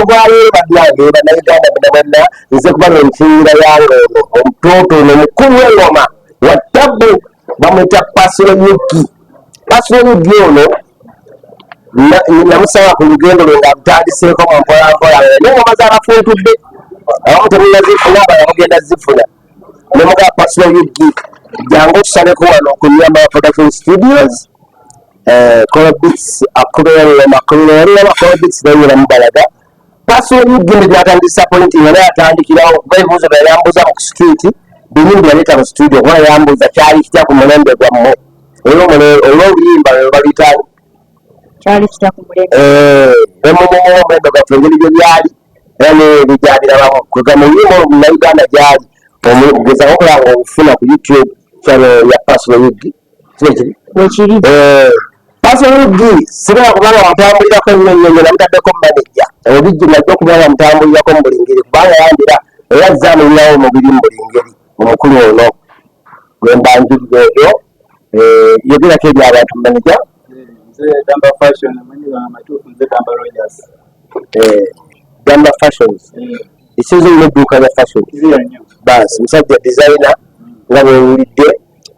Obwaleero bannange bannayuganda bonna nze kuba nenkinyira yange ono omutoto ono mukulu w'engoma wa Tabbu bamwita Pasilo Yugi. Pasilo Yugi ono namusaba ku lugendo lwe nga lutandiseeko mu mpolampola n'engoma z'abafuntudde abamu temunnazifuna abalala mugenda zifuna ne muga Pasilo Yugi jangu tusaleko wano ku Nyamba Production Studios Colobits akubeerera Colobits n'enyira mubalaga. Pasilo Yugi n'atandika disappointing yali atandikirawo kuba ebibuuzo bye yambuuza ku street biyimbi yaleeta mu studio kuba yambuuza kyali kitya ku mulembe gwammwe olw'oluyimba lwe baluyitaani kyali kitya ku mulembe omulembe gwaffe engeri gye byali era nebijabirabamu kwega mu luyimba olwo munnayuganda gyali gezaako okulaba obufuna ku YouTube channel ya Pasilo Yugi wekiri Pasilo Yugi sibala kubanga wamutambulirako ennyo namutaddeko manaja obijji najja okubeera wamutambulirako mu buli ngeri kubanga yambira era zaamulirawo omubiri mu buli ngeri omukulu ono gwembanjulira ebyo yogerako ebyabantu manaja. Damba Fashion amanyiga amatuufu nze Damba Rogers. Damba Fashions isizo n'edduuka lya fashion basi musajja designer nga bwewulidde.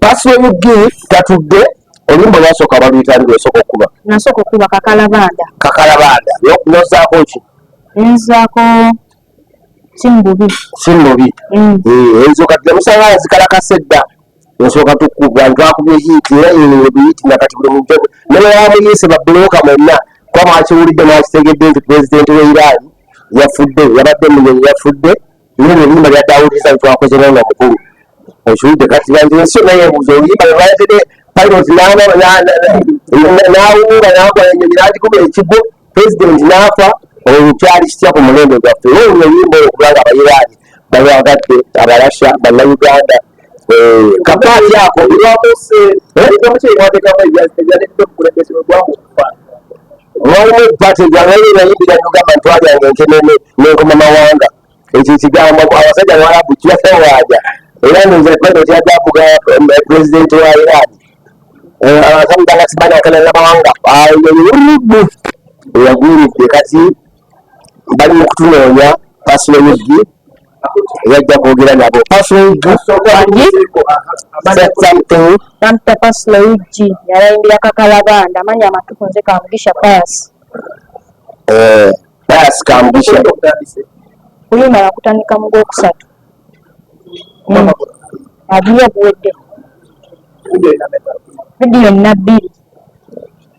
Pasilo Yugi tatudde oluyimba lwasooka baluyitandika esooka okuba nasooka okuba kakalabanda nozaako ki nzaako simbubi ezo kati namusanga zikalakase dda ensooka tukuba ntwakubye hiiti era ebihiiti nakati buli muntu newamuyise babulooka mwenna kuba mwakiwulidde mwakitegedde nti pulezidenti wa Iran yafudde yabadde munyonyi yafudde nyo oluyimba lyaddawuliza ntwakoze nanga mukulu okiwulidde kati banso naye ebuuza oluyimba lwebaletedde pilot n'awuula nagwa enyonyi n'agikuba ekigo pulezidenti n'afa olwo kyali kitya ku mulembe gwaffe era olwo oluyimba olwo kubanga abayiraani balwagadde abalasha bannayuganda kapaati ako walimu epaati gyangali nayimbira nogamba ntwalyange enkenene n'enkoma mawanga ekyo ekigambo abasajja bawalabu kibasawaaja era nze pilot yaddavuga pulezidenti wa Iran akamudalasimanakanamawanga ayolubu eyagulidde kati bali mu kutunoonya Pasilo Yugi yajja kwogera nabo. Pasilo Yugi namutta Pasilo Yugi yalayimbira kakalabanda amanyi amatuufu nze Kamugisha Pius Kamugisha kuyimba nakutandika mu Gwokusatu abiri obuwedde vidiyo nina 2.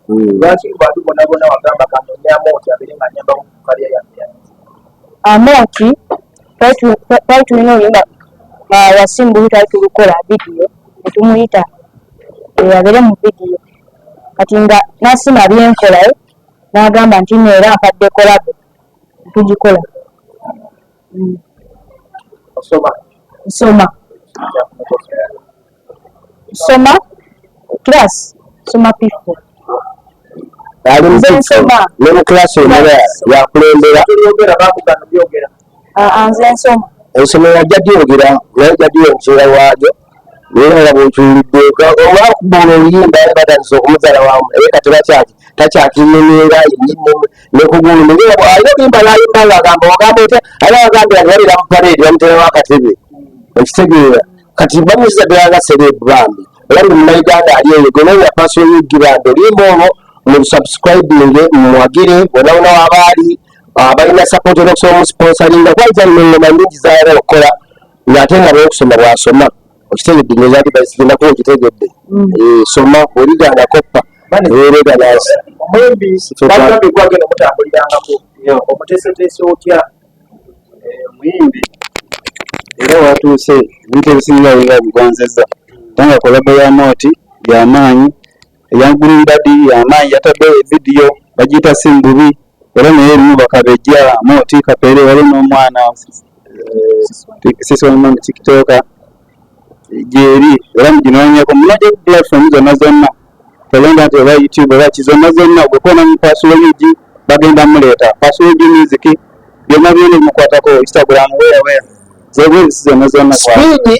Lwaki bantu bonna wagamba kanonyamu oti abiri nga nyamba kukalya yange amoti twali tulina oluyimba wasimbubi twali tulukola vidiyo netumuyita abere mu vidiyo kati nga nasima byenkolayo n'agamba nti neera mpadde kolabo tugikola nsoma class soma P4 ali ne mu class yakulembera nze nsoma ensomero yajja gyogera naye jjaddiyo omukyera waajo era nga bwekiwulidde olwakuba oluyimba batandise okumuzala wamu naye kati takyakinyumira nekugulu alina okuyimba nayimba ngaagamba ogamba otya alina agambira nti walira mu pareedi bamuterawo akatebe okitegeera kati bamuziza ddala nga serebu bambi era mu Uganda ali eyo gonoonya Pasilo Yugi bambi oluyimba olwo mulusubscribinge mumwagire wonawona wabaali balina support n'okusobola omusponsalinga kwanja engoma nyingi zayagala okukola ng'ate nga bwokusoma bwasoma okitegedde ngezati bazigenda kuba okitegedde soma oliganga koppa erega nasi omwembi bagambye gwagenda mutambulirangako omuteeseteese otya muyimbi era watuuse ebintu ebisinga biba bigwanzezza tanga kolabo ya Moti yamaanyi eya Green Daddy yamaanyi yataddewo evidiyo bagiyita Simbubi era naye erimu bakabejja Moti Kapere wali n'omwana sisonman tiktoka gyeri era muginoonyeko munoje platform zonna tolenda nti oba YouTube oba kizonna zonna ogwekona mu Pasilo Yugi bagenda muleeta Pasilo Yugi music byonna byona mukwatako Instagram weya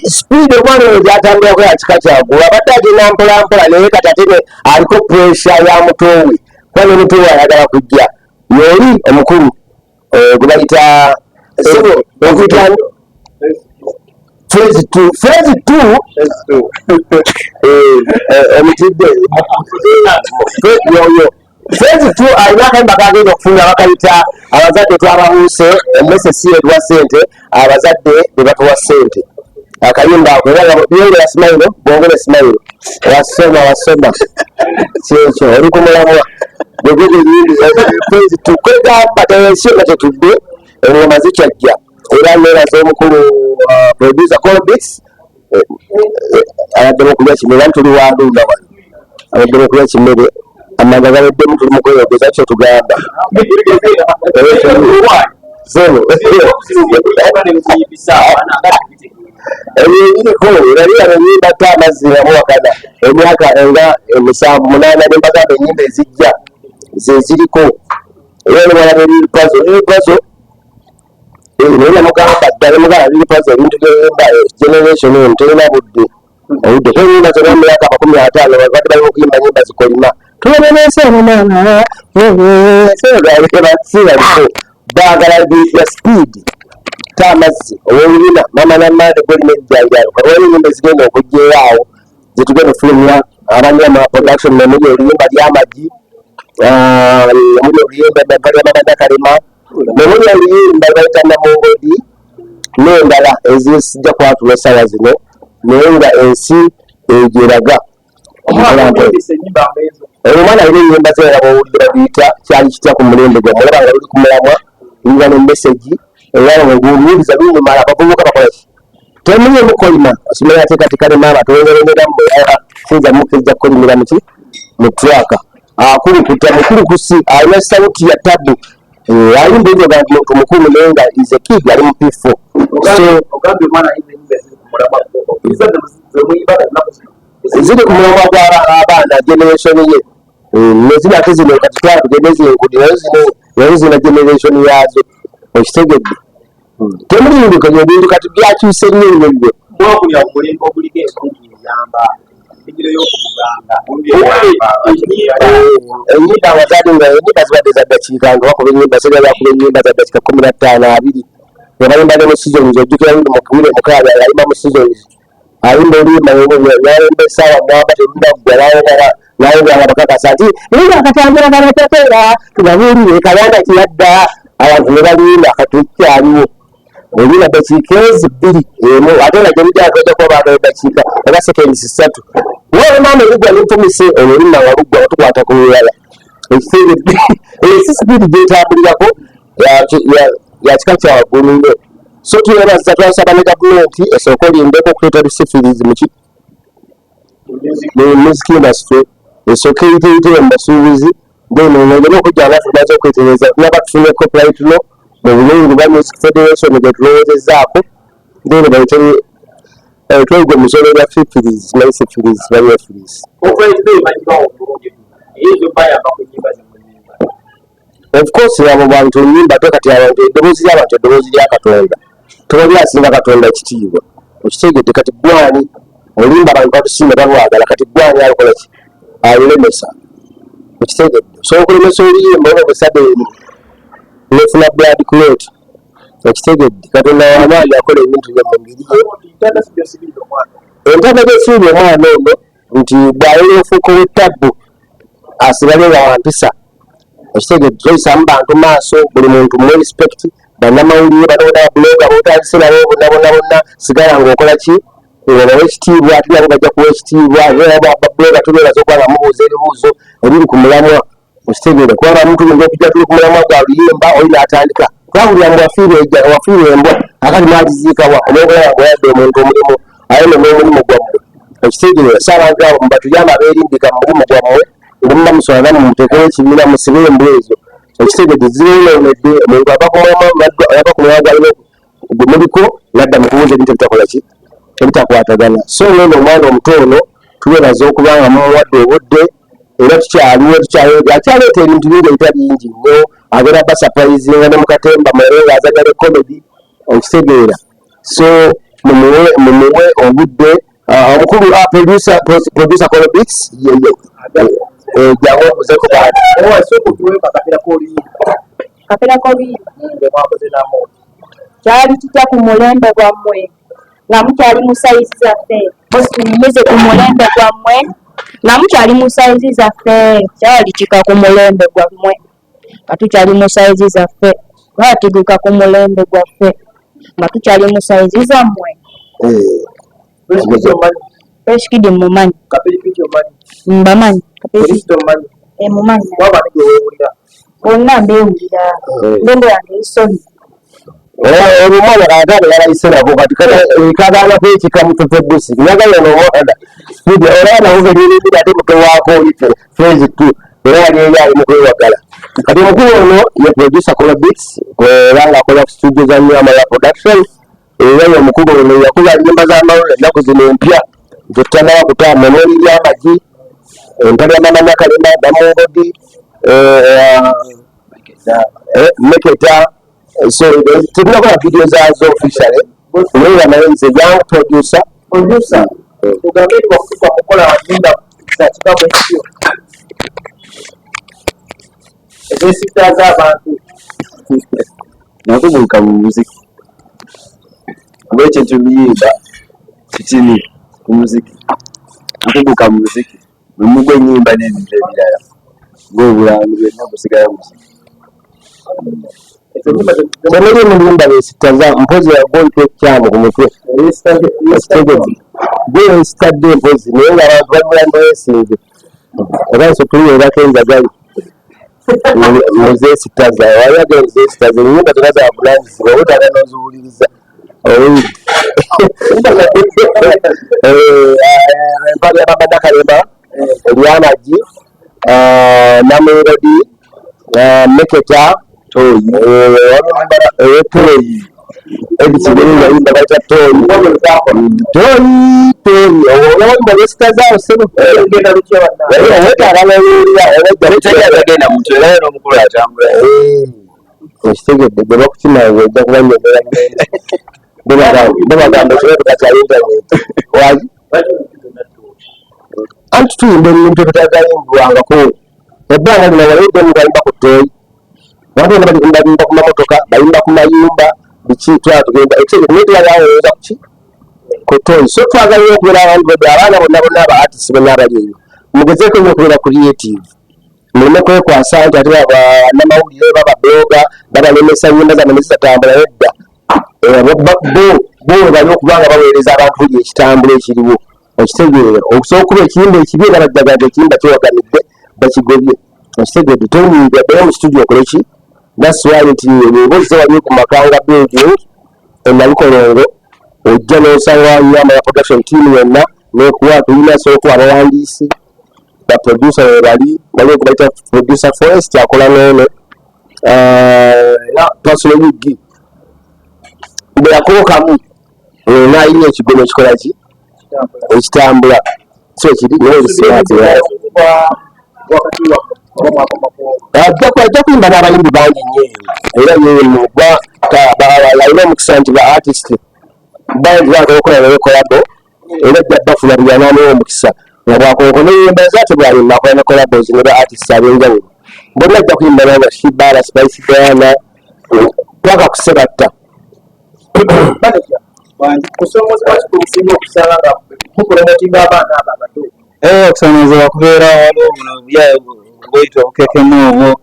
speed omwana oyo gyatambulako yakika kyagula abadde agenda mpolampola naye kati ate aliko pressure ya mutowe kuba ne mutowe ayagala kujja yoli omukulu gubayita okuyita phase 2 omutidde yoyo phase 2 alina akayimba kagenda okufuna bakayita abazadde twababuuse emesesi etuwa sente abazadde bebatuwa sente akayimba ako era byongera simayiro bwongera simayiro wasoma kyekyo oli kumulamwa kwegamba tensiyona tetudde engoma zikyajja era neeraza omukulu producer Colbits abaddemu okulya kimere ani tuli wandunda wano abaddemu okulya kimere amanga gabeddemu tuli mukweyogeza kyo tugamba ebiriko erabira enyimba ta amazzi amuwakana emyaka nga 7-8 nembagamba enyimba ezijja zeziriko era nemwalaba ebiripazo naye namugamba ddala mugala biripazo ebintu byeyimba generation eno terina budde obudde tenyimba zona emyaka 50 babadde balina okuyimba nyimba zikolima tuweneneesenomana segaebasibaliko baagala ya speed amazzi ow'olulina mama nammaade golina ejjanjalo kalwali enyimba ezigenda okugjeyo zetugenda ofulumya abandi ama production memuli oluyimba ly'amagi muli oluyimba ly'amadakalema memuli oluyimba lbayita namongodi n'endala ezisijja kwatula essaawa zino naye nga ensi egyeraga omwana alina enyimba zeraba owulira biyita kyali kitya ku mulembe gwa mulaba nga luli ku mulamwa liba n'emesegi era ng'obuwuliza binyumala abavubuka bakolaki temuli mukolima osimanya ate kati kalema abatwengereneramu sinza mukijja kukolimira muki mu traka akulukuta mukulukusi alina sauti ya tabu ayimba ebyo ganti muntu mukulu naye nga is a kid ali mu P4 ziri ku mulamwa gw'abaana generation ye nezina ate zino kati twatugende zinkudi nayo zina generation yazo okitegedde temulinduka ebintu kati byakyuse nnyo ebyo enyimba abazadde nga enyimba zibadde za ddakiika nga bakuba enyimba zigabakuba enyimba za ddakiika 15-20 nebayimba ne mu seasons ojjukira ndi mukubire mukaaga yayimba mu seasons ayimba oluyimba nayimba essaawa mwamba terunaggwa nayongera bakakasa nti linga akatambula kanateteera tubabuulire kalanda kiyadda abantu ne balinda katukyaliwo olina ddakiika 2 emu ate nga gyebijjagajja kuba baana eddakiika oba seconds 3 wowe maama ebigwa nimpumise olulima nga luggwa tukwata ku lulala ekitegedde esi sipiidi gyetambulirako ya kika kya waggulu nnyo so twebaza twasaba ne gavumenti esooka olimbeko okuleeta bisifirizi muki mu music industry esooka eyiteyitire mu basuubuzi then ngene okujja abafu baza okwetereza tulaba tufune copyright law mu bulungi bwa music federation gye tulowoozezaako then bayite twegwe musolo gwa fifirizi naye sifirizi baliwa firizi of course abo bantu nyimba kati abantu eddoboozi ly'abantu eddoboozi lya Katonda tewali asinga Katonda ekitiibwa okitegedde kati gwani olimba abantu batusinga balwagala kati gwani alikola ki alulemesa okitegedde osobola okulemesa oluyimba oba obusade emu nefuna blood clot okitegedde Katonda wamaanyi akola ebintu bya mu ngeri entanda gyesiibye omwana ono nti bw'ayera ofuuka ow'ettabu asibalera wampisa okitegedde toyisa mu bantu maaso buli muntu mu respect bannamawulire banona babuloga botandise nabo bonna sigala ng'okola ki obawa ekitiibwa ate nabo bajja kuwa ekitiibwa babuloga tubeeraza okuba nga mubuuza ebibuuzo ebiri ku mulamwa okitegeera kubanga muntu nga okujja tuli ku mulamwa gwa luyimba oli n'atandika twawulira mbu wafiirwa embwa akati mwagiziikawa omwogera nga oyadde omuntu omulimu ayone n'omulimu gwammwe okitegeera saabantu abo mubatuyamba abeerimbika mu mulimu gwammwe ngumuba muswala nammwe muteekere ekibiina musibe embwa ezo okitegedde zireeyonedde omuntu ava ku mulamwa gwalina gwe muliko nadda mu kubuuza ebintu ebitakola ki ebitakwatagana so neno omwana omuto ono tubeeraza okuba nga mumuwadde obudde era tukyaliwo akyaleeta ebintu bingi ebitali bingi nnyo abeera basapurayizinga ne mukatemba mulabe ng'azanya ne comedy okitegeera so mumuwe obudde omukulu producer Colbits jangu okuzeko bantu kapera kobimba mwakoze namooti kyali kitya ku mulembe gwammwe nga mukyali mu sayizi zaffe musinyumize ku mulembe gwammwe nga mukyali mu sayizi zaffe kyali kika ku mulembe gwammwe nga tukyali mu sayizi zaffe twatiguka ku mulembe gwaffe nga tukyali mu sayizi zammwe Peshikidi mumanyi mbamanyi mumanyi bonna mbewulira ndembo yange esomi omwana agamba yalayiserako kati kagana kwekika mutetebusi nagaya nomwana olaba nakugeririra ate mutewaako oli phase 2 era wali eri ali mukwewagala kati omukulu ono ye producer kola beats era ngaakola ku studio za Nyamala production era ye omukulu ono yakola nyimba z'amawulire ennaku zino empya zetutanawa kutaa memori ly'amagi empala ya mama Nakalema Damongodi Meketa so tunakola video zazo officially naye naye nze young producer tugambe twakutuka mukola wanyinda za kigambo ekyo ezesita z'abantu nakubuuka mu muziki olwekyo tubiyimba kitini ku muziki nakubuuka mu muziki memugwa ennyimba n'ebintu ebirala ng'obulangi bwenna busigala muziki Semeri mulimba besitaza mpozi yagonte ekyamu ku mutwe gwe sitadde mpozi naye nga abantu bagulanda yesinze era nso tuliwerako enjagalo muzesitaza wayaga ezesitaza enyimba zona zabulangizibwa obutaga noziwuliriza empala ya mama Nakalema eryamagi Namelodi Meketa toyi ebisigere yayimba baita toyi olawimba besitazawo sebo wetaagalawulira mutuera omukulu atambula ekitegedde gwe bakukinanga ojja kubanyegera bebagamba ekibetuka kya internet waki anti tuyimba ebintu ebitagayimbwangako ebbanga lino walaidde mugalimba ku toyi abantu bonna bayimba ku mamotoka bayimba ku mayumba biki twatugenda ekyegetulagaweza kuki ku toyi so twagala okubeera abantu bebe abaana bonna aba artist bonna abali eyo mugezeeko nyo okubeera creative muleme kwekwasa nti ate banamawulire bababloga babalemesa nyimba zammwe nezizatambula edda bo bali okubanga baweereza abantu buli ekitambula ekiriwo okitegeera okusobola okuba ekiyimba ekibi era bajjaga nti ekiyimba kiwagamidde bakigobye okitegedde tonyingira ddala mu studio okoleki that's why nti emboozi zewali ku makanga building enalukolongo ojja n'osanga Nyamala production team yonna n'ekuwa tulina sooku abawandiisi baproducer webali bali okubaita producer Forest akola n'ono era personal yugi bwe yakookamu n'ayinya ekigono ekikola ki ekitambula so ekiri naye ajja kuyimba n'abayimbi bangi nnyo era yemugwa alina omukisa nti ba artist bangi bakola naye kolabo era ajja bafuna byananawo omukisa nga bwakonko neyimba zate bwalimba akola ne kolabos ne ba artist ab'enjawulo bonna ajja kuyimba naba Shibala Spice Diana twaka kusebatta kusomozebwa kikusinga okusala nga mukulemetinga abaana abo abato okusomozebwa kubeera waliwo buno bweyita obukekemu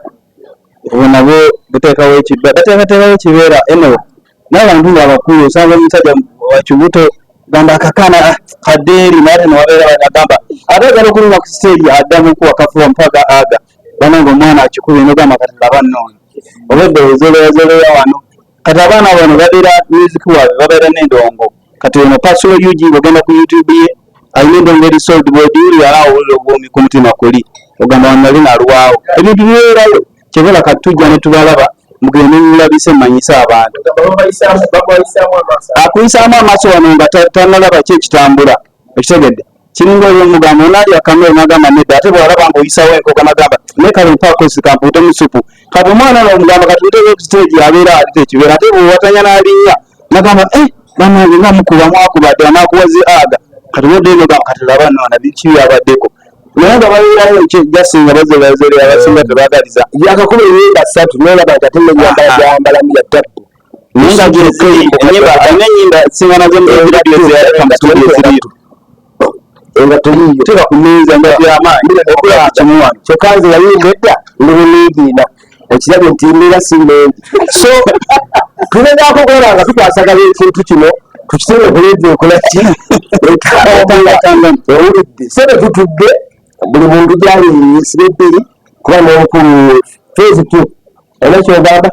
obwo nabwo buteekawo ekibba bateekateekawo ekibeera eno n'abantu ngaabakulu osanga omusajja wakibuto gamba akakaana kadeeri naye newabeera banagamba ate agala okuluma ku siteegi addamu kuwakafuwa mpaka aga bananga omwana akikubye nogamba kati laba nnoono oba eddowooza oleyazoleya wano kati abaana bano babeera music waabwe babeera n'endongo kati ono pasolo UG ogenda ku YouTube ye alina endongo eri sold board uli alaawo owulira obwomi ku mutima kuli ogamba wanali nalwawo ebintu bibeerayo kyebala kati tujja ne tubalaba mugende mulabise mmanyise abantu akuyisaamu amaaso wano nga tanalaba ki ekitambula ekitegedde kiringa oyo omugamba onaali akamere nagamba nedda ate bwalaba nga oyisawo enkoka nagamba naye kale mpakosi kampute musupu kati omwana nomugamba kati muteeka ekisiteegi abeera alite ekibeera ate bwewatanya n'alinnya nagamba banange nga mukuba mwakubadde anakuwaze aga kati wodde nogamba kati laba noona biki byabaddeko naye nga balinayo ekyasinga bazebazere abasinga tebagaliza yakakuba enyimba 3 nolaba nti ate nenyambala gyayambala mu yattabbu enyimba singa nazo nga tuliyo teka kuminza nga byamaanyi okukimuwano kyokka nze yayimba edda ndi muniigiina ekirabye nti mbeera simengi so tugezaako okukola nga tukwasagala ekintu kino tukitebe kuleeza ekolaki ewulidde so netutudde buli muntu gyali yesiba ebbiri kuba n'omukulu phase 2 olina kyogamba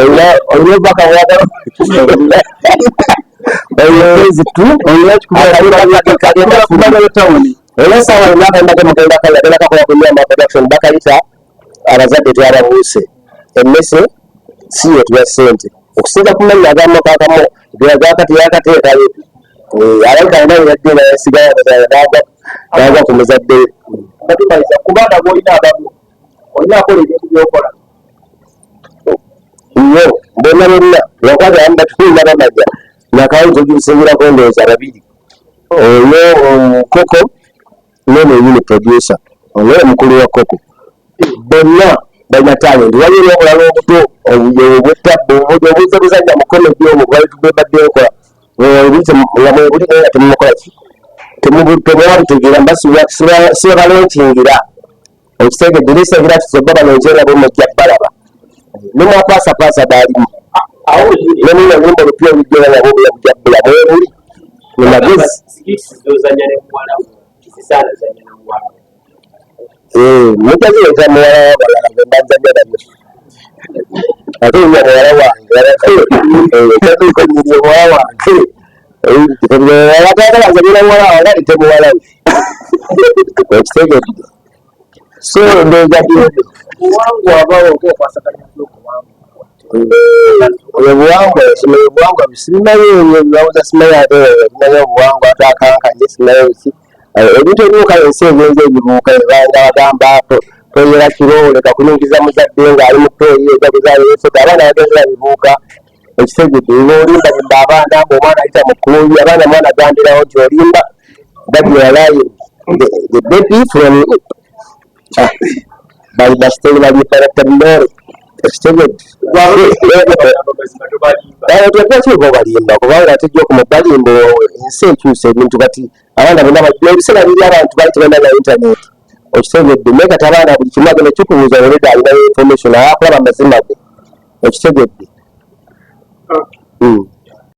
olina obubaka bwagala phase 2 olina saawa olinakambaga mugenda kayagala kakola kunyama production bakayita abazadde twababuuse emmese si yetuwa ssente okusinga kumanya agamu kakamo gakati yakateekayo abaika nawe yadde nayasigala naga ku muzadde nga tumaliza kubanga bwolina abamu olina akola ebintu byokola yo bonna bonna lwakwata yamba tulina bamanya nakawuzo gibisinzirako ndowooza babiri oyo koko nono yini producer ono omukulu wa koko bonna balina talent waliwo obulala obuto obwettabba obuzabuzanya mukono gyomugwali tubadde nkola nga mwebuli naye nga temumukola ki temwabitegeera mba sibalonkingira ekitegedde lisegera tusoba bano nkyerabo mujja balaba nemwapasapaasa baalimu nemuna nyimba olupya olujjera nabo bujja bula mwebuli nemagezi mutazireta muwala wabalala bembazanya nabyo ate nya muwala wange tatukonyirye muwala wange abatagalaazanyira muwala wange alite muwala we ekitegedde so ndowooza obuwangwa abawo okwasaganya obuwangwa obuwangwa sibimanyi ebyobuwangwa simanyi ate bimanyi obuwangwa ate akankanye simanyi ki ebintu ebibuuka ensi egenza ebibuuka ebanga bagamba toyera kiro leka kunyingiza muzadde ng'ali mutoyi ejaguzaaleesota abaana bagenzera bibuuka ekitegedde olimba limba abaana ngaomwana ayita mukuubi abaana mwana gandirawo nti olimba gadyalaye the baby from bali basiteri baliparatamore ekitegedde tekiiko balimba kubanga tejja okumubalimba ensi ekyusa ebintu kati abaana bonna ebiseera biri abantu bali tebanda na internet ekitegedde naye kati abaana buli kimu agenda kikubuuza oleda alinayo information akulaba amazima ge ekitegedde